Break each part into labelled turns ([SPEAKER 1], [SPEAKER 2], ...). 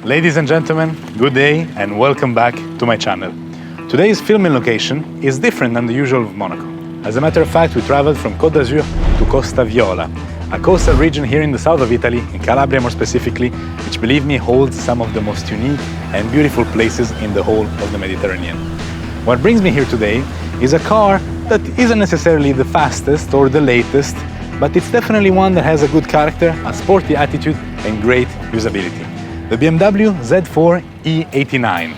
[SPEAKER 1] Ladies and gentlemen, good day and welcome back to my channel. Today's filming location is different than the usual of Monaco. As a matter of fact, we traveled from Côte d'Azur to Costa Viola, a coastal region here in the south of Italy, in Calabria more specifically, which, believe me, holds some of the most unique and beautiful places in the whole of the Mediterranean. What brings me here today is a car that isn't necessarily the fastest or the latest, but it's definitely one that has a good character, a sporty attitude and great usability. The BMW Z4 E89.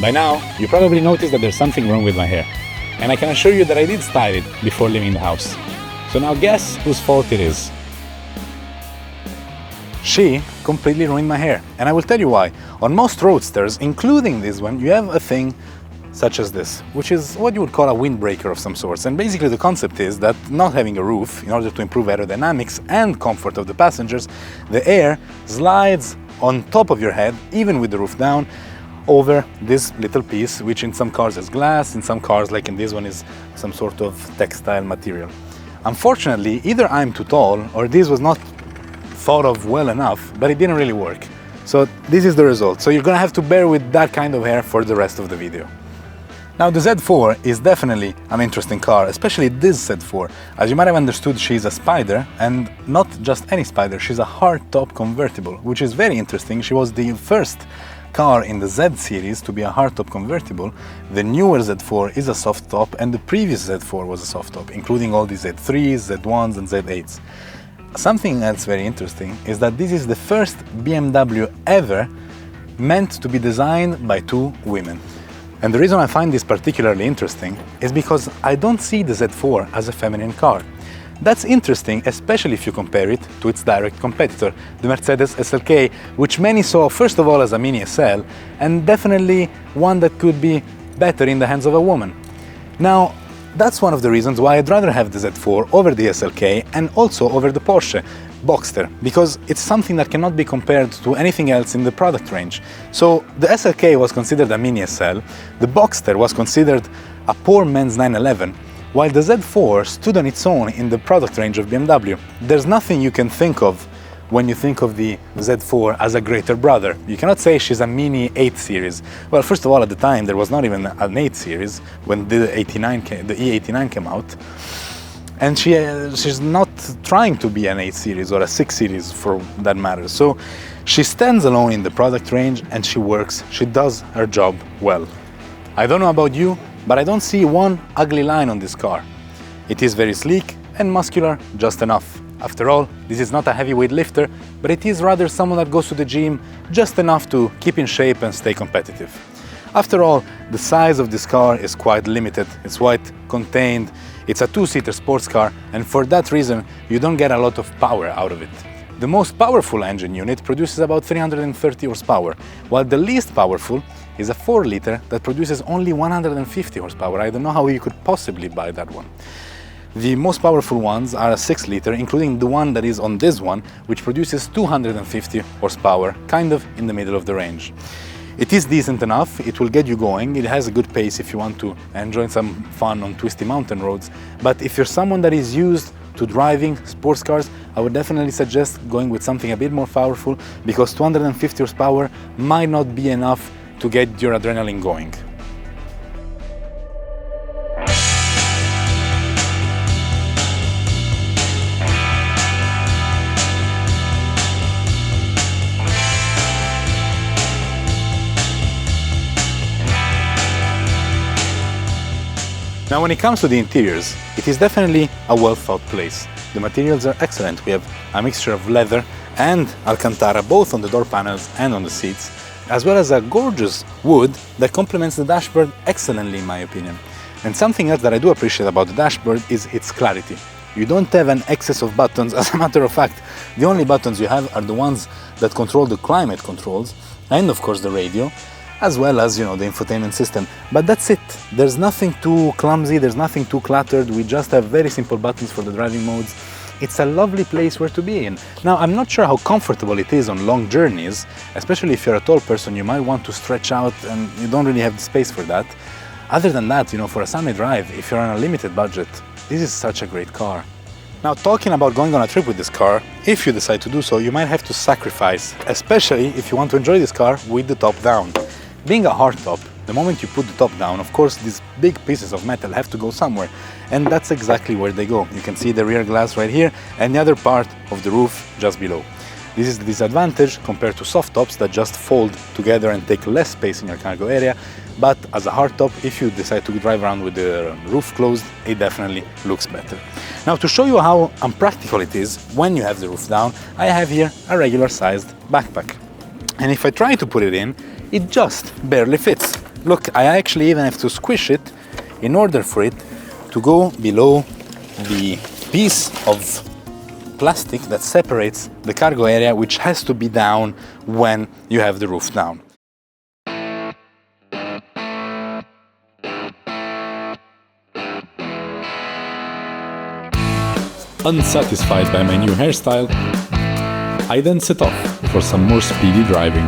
[SPEAKER 1] By now, you probably noticed that there's something wrong with my hair, and I can assure you that I did style it before leaving the house. So now guess whose fault it is? She completely ruined my hair, and I will tell you why. On most roadsters, including this one, you have a thing such as this, which is what you would call a windbreaker of some sorts. And basically the concept is that not having a roof, in order to improve aerodynamics and comfort of the passengers, the air slides on top of your head, even with the roof down, over this little piece, which in some cars is glass, in some cars, like in this one, is some sort of textile material. Unfortunately, either I'm too tall or this was not thought of well enough, but it didn't really work. So this is the result. So you're gonna have to bear with that kind of hair for the rest of the video. Now the Z4 is definitely an interesting car, especially this Z4. As you might have understood, she's a Spider, and not just any Spider, she's a hardtop convertible, which is very interesting. She was the first car in the Z series to be a hardtop convertible. The newer Z4 is a soft top, and the previous Z4 was a soft top, including all the Z3s, Z1s and Z8s. Something that's very interesting is that this is the first BMW ever meant to be designed by two women. And the reason I find this particularly interesting is because I don't see the Z4 as a feminine car. That's interesting, especially if you compare it to its direct competitor, the Mercedes SLK, which many saw first of all as a mini SL, and definitely one that could be better in the hands of a woman. Now, that's one of the reasons why I'd rather have the Z4 over the SLK and also over the Porsche Boxster, because it's something that cannot be compared to anything else in the product range. So the SLK was considered a mini SL, the Boxster was considered a poor man's 911, while the Z4 stood on its own in the product range of BMW. There's nothing you can think of when you think of the Z4 as a greater brother. You cannot say she's a mini 8 series. Well, first of all, at the time, there was not even an 8 series when the E89 came out. And she's not trying to be an 8 series or a 6 series for that matter. So she stands alone in the product range and she works, she does her job well. I don't know about you, but I don't see one ugly line on this car. It is very sleek and muscular, just enough. After all, this is not a heavyweight lifter, but it is rather someone that goes to the gym just enough to keep in shape and stay competitive. After all, the size of this car is quite limited. It's quite contained. It's a two-seater sports car, and for that reason, you don't get a lot of power out of it. The most powerful engine unit produces about 330 horsepower, while the least powerful is a 4-liter that produces only 150 horsepower. I don't know how you could possibly buy that one. The most powerful ones are a 6-liter, including the one that is on this one, which produces 250 horsepower, kind of in the middle of the range. It is decent enough, it will get you going, it has a good pace if you want to enjoy some fun on twisty mountain roads, but if you're someone that is used to driving sports cars, I would definitely suggest going with something a bit more powerful, because 250 horsepower might not be enough to get your adrenaline going. Now, when it comes to the interiors, it is definitely a well-thought place. The materials are excellent. We have a mixture of leather and Alcantara, both on the door panels and on the seats, as well as a gorgeous wood that complements the dashboard excellently, in my opinion. And something else that I do appreciate about the dashboard is its clarity. You don't have an excess of buttons. As a matter of fact, the only buttons you have are the ones that control the climate controls and of course the radio, as well as, you know, the infotainment system. But that's it. There's nothing too clumsy, there's nothing too cluttered. We just have very simple buttons for the driving modes. It's a lovely place where to be in. Now, I'm not sure how comfortable it is on long journeys, especially if you're a tall person, you might want to stretch out and you don't really have the space for that. Other than that, you know, for a sunny drive, if you're on a limited budget, this is such a great car. Now, talking about going on a trip with this car, if you decide to do so, you might have to sacrifice, especially if you want to enjoy this car with the top down. Being a hardtop, the moment you put the top down, of course, these big pieces of metal have to go somewhere, and that's exactly where they go. You can see the rear glass right here, and the other part of the roof just below. This is the disadvantage compared to soft tops that just fold together and take less space in your cargo area. But as a hardtop, if you decide to drive around with the roof closed, it definitely looks better. Now, to show you how unpractical it is when you have the roof down, I have here a regular sized backpack. And if I try to put it in, it just barely fits. Look, I actually even have to squish it in order for it to go below the piece of plastic that separates the cargo area, which has to be down when you have the roof down. Unsatisfied by my new hairstyle, I then set off for some more speedy driving.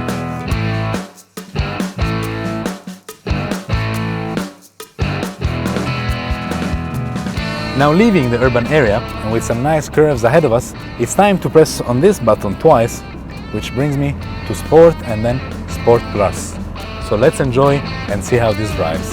[SPEAKER 1] Now, leaving the urban area and with some nice curves ahead of us, it's time to press on this button twice, which brings me to Sport and then Sport Plus. So let's enjoy and see how this drives.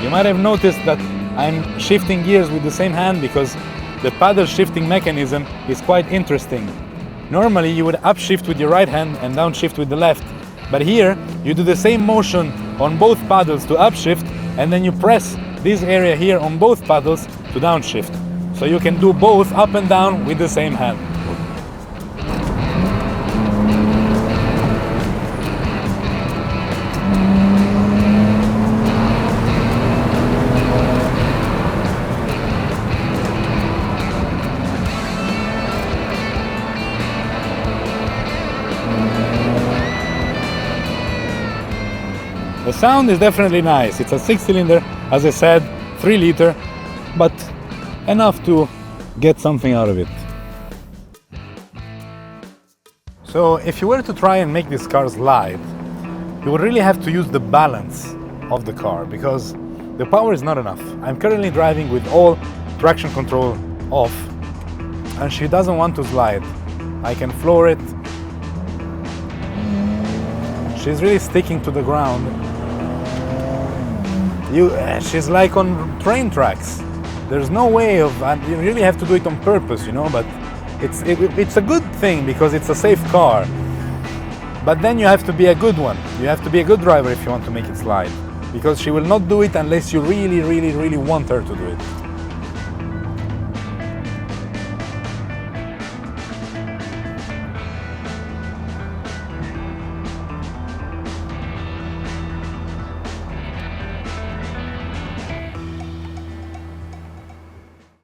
[SPEAKER 1] You might have noticed that I'm shifting gears with the same hand because the paddle shifting mechanism is quite interesting. Normally you would upshift with your right hand and downshift with the left, but here you do the same motion on both paddles to upshift, and then you press this area here on both paddles to downshift. So you can do both up and down with the same hand. The sound is definitely nice. It's a 6-cylinder, as I said, 3-liter, but enough to get something out of it. So if you were to try and make this car slide, you would really have to use the balance of the car because the power is not enough. I'm currently driving with all traction control off and she doesn't want to slide. I can floor it. She's really sticking to the ground. She's like on train tracks. There's no way of, you really have to do it on purpose, you know, but it's a good thing because it's a safe car. But then you have to be a good one. You have to be a good driver if you want to make it slide, because she will not do it unless you really, really, really want her to do it.